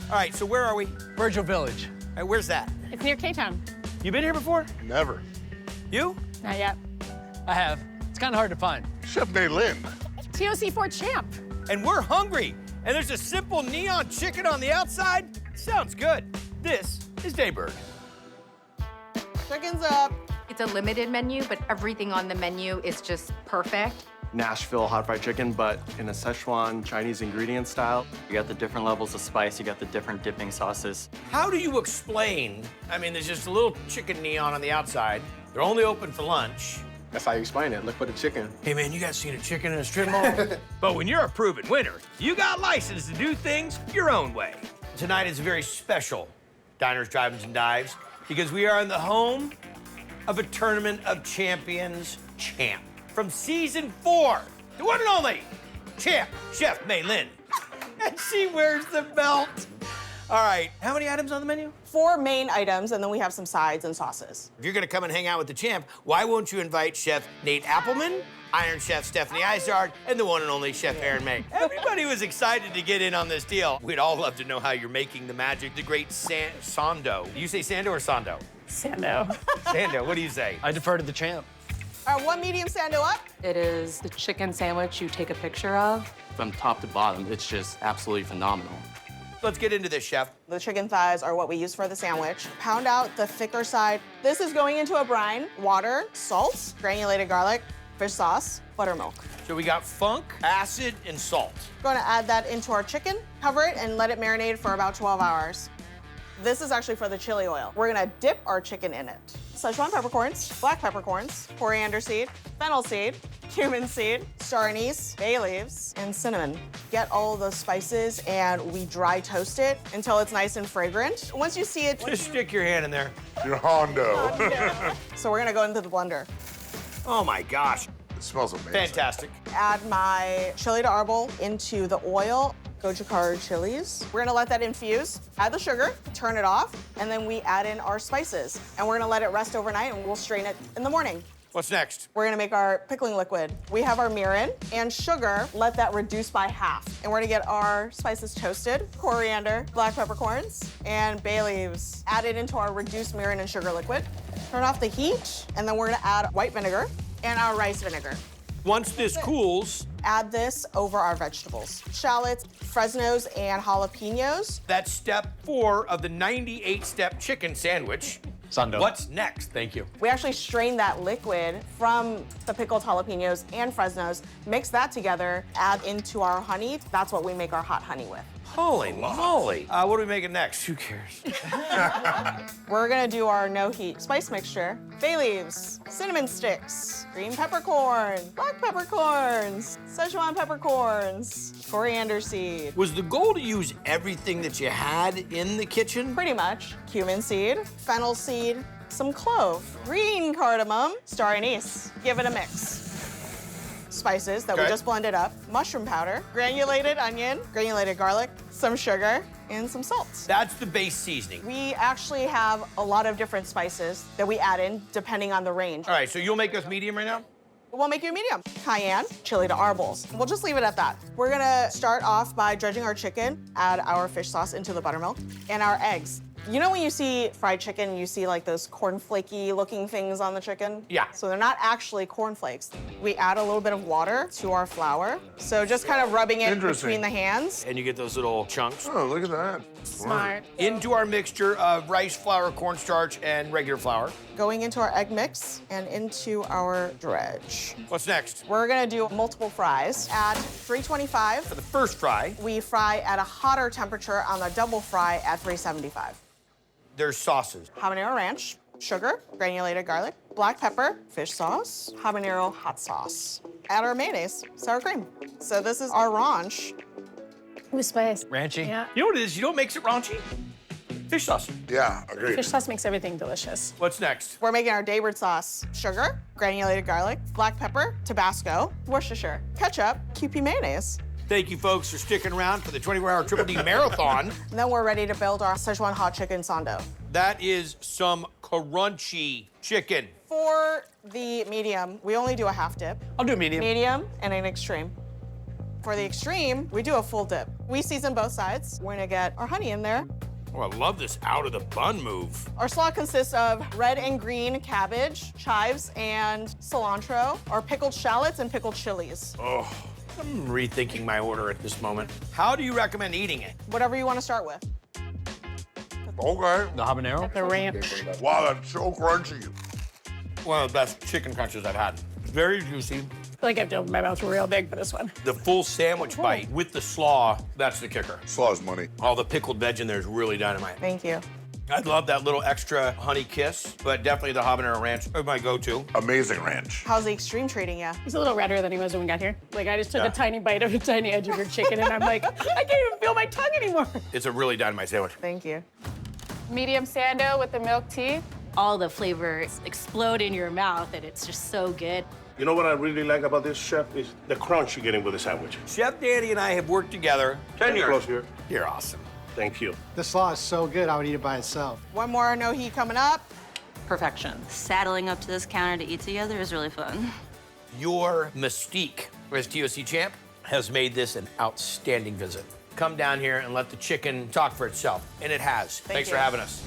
All right, so where are we? Virgil Village. All right, where's that? It's near K-Town. You been here before? Never. You? Not yet. I have. It's kind of hard to find. Champ Mei Lin. TOC for Champ. And we're hungry. And there's a simple neon chicken on the outside. Sounds good. This is Daybird. Chicken's up. It's a limited menu, but everything on the menu is just perfect. Nashville hot fried chicken, but in a Szechuan Chinese ingredient style. You got the different levels of spice, you got the different dipping sauces. How do you explain? I mean, there's just a little chicken neon on the outside. They're only open for lunch. That's how you explain it. Look for the chicken. Hey, man, you guys seen a chicken in a strip mall? But when you're a proven winner, you got license to do things your own way. Tonight is a very special Diners, Drive-Ins, and Dives because we are in the home of a Tournament of Champions champ. From season 4, the one and only Champ Chef Mei Lin. And she wears the belt. All right, how many items on the menu? 4 main items, and then we have some sides and sauces. If you're gonna come and hang out with the champ, why won't you invite Chef Nate Appleman, Iron Chef Stephanie Izard, and the one and only Chef Aaron May? Everybody was excited to get in on this deal. We'd all love to know how you're making the magic, the great Sando. You say Sando or Sando? Sando. Sando, what do you say? I defer to the champ. All right, 1 medium Sando up. It is the chicken sandwich you take a picture of. From top to bottom, it's just absolutely phenomenal. Let's get into this, Chef. The chicken thighs are what we use for the sandwich. Pound out the thicker side. This is going into a brine. Water, salt, granulated garlic, fish sauce, buttermilk. So we got funk, acid, and salt. Going to add that into our chicken, cover it, and let it marinate for about 12 hours. This is actually for the chili oil. We're gonna dip our chicken in it. Szechuan peppercorns, black peppercorns, coriander seed, fennel seed, cumin seed, star anise, bay leaves, and cinnamon. Get all the spices and we dry toast it until it's nice and fragrant. Once you see it, Just stick your hand in there. Your Hondo. so we're gonna go into the blender. Oh my gosh, It smells amazing. fantastic. Add my chili de arbol into the oil. Gochujang chilies. We're gonna let that infuse. Add the sugar, turn it off, and then we add in our spices. And we're gonna let it rest overnight and we'll strain it in the morning. What's next? We're gonna make our pickling liquid. We have our mirin and sugar. Let that reduce by half. And we're gonna get our spices toasted, coriander, black peppercorns, and bay leaves. Add it into our reduced mirin and sugar liquid. Turn off the heat, and then we're gonna add white vinegar and our rice vinegar. Once this cools, Add this over our vegetables. Shallots, Fresnos, and jalapenos. that's step 4 of the 98-step chicken sandwich. Sando. What's next? Thank you. We actually strain that liquid from the pickled jalapenos and Fresnos, mix that together, add into our honey. That's what we make our hot honey with. Holy moly. What are we making next? Who cares? We're gonna do our no-heat spice mixture. Bay leaves, cinnamon sticks, green peppercorn, black peppercorns, Szechuan peppercorns, coriander seed. Was the goal to use everything that you had in the kitchen? Pretty much. Cumin seed, fennel seed, some clove, green cardamom, star anise. Give it a mix. Spices that we Okay. just blended up, mushroom powder, granulated onion, granulated garlic, some sugar, and some salt. That's the base seasoning. We actually have a lot of different spices that we add in depending on the range. All right, so you'll make us medium right now? We'll make you a medium. Cayenne, chili de arbols. We'll just leave it at that. We're gonna start off by dredging our chicken, add our fish sauce into the buttermilk, and our eggs. You know when you see fried chicken, you see like those cornflakey looking things on the chicken? Yeah. So they're not actually cornflakes. We add a little bit of water to our flour. So just kind of rubbing it Interesting. between the hands. And you get those little chunks. Oh, look at that. Smart. Into our mixture of rice flour, cornstarch, and regular flour. Going into our egg mix and into our dredge. What's next? We're gonna do multiple fries at 325. For the first fry, We fry at a hotter temperature on the double fry at 375. there's sauces. Habanero ranch, sugar, granulated garlic, black pepper, fish sauce, habanero hot sauce. Add our mayonnaise, sour cream. So this is our ranch. With spice. Ranchy. Yeah. You know what it is? You know what makes it raunchy? Fish sauce. Yeah, agreed. Fish sauce makes everything delicious. What's next? We're making our daybird sauce. Sugar, granulated garlic, black pepper, Tabasco, Worcestershire, ketchup, Kewpie mayonnaise. Thank you, folks, for sticking around for the 24-hour Triple D Marathon. And then we're ready to build our Szechuan Hot Chicken Sando. That is some crunchy chicken. For the medium, we only do a half dip. I'll do medium. Medium and an extreme. For the extreme, we do a full dip. We season both sides. We're gonna get our honey in there. Oh, I love this out of the bun move. Our slaw consists of red and green cabbage, chives, and cilantro, our pickled shallots and pickled chilies. Oh, I'm rethinking my order at this moment. How do you recommend eating it? Whatever you want to start with. Okay. The habanero? The ranch. Wow, that's so crunchy. One of the best chicken crunches I've had. Very juicy. I feel like I have to open my mouth real big for this one. The full sandwich bite with the slaw, that's the kicker. Slaw's money. All the pickled veg in there is really dynamite. Thank you. I love that little extra honey kiss, but definitely the habanero ranch is my go-to. Amazing ranch. How's the extreme treating you? He's a little redder than he was when we got here. Like, I just took Yeah. a tiny bite of the tiny edge of your chicken, and I'm like, I can't even feel my tongue anymore. It's a really dynamite sandwich. Thank you. Medium sando with the milk tea. All the flavors explode in your mouth, and it's just so good. You know what I really like about this, Chef, is the crunch you're getting with the sandwich. Chef Danny and I have worked together 10 years. Close here. You're awesome. Thank you. The slaw is so good, I would eat it by itself. One more no heat coming up. Perfection. Saddling up to this counter to eat together is really fun. Your mystique as TOC Champ has made this an outstanding visit. Come down here and let the chicken talk for itself, and it has. Thanks for you. having us.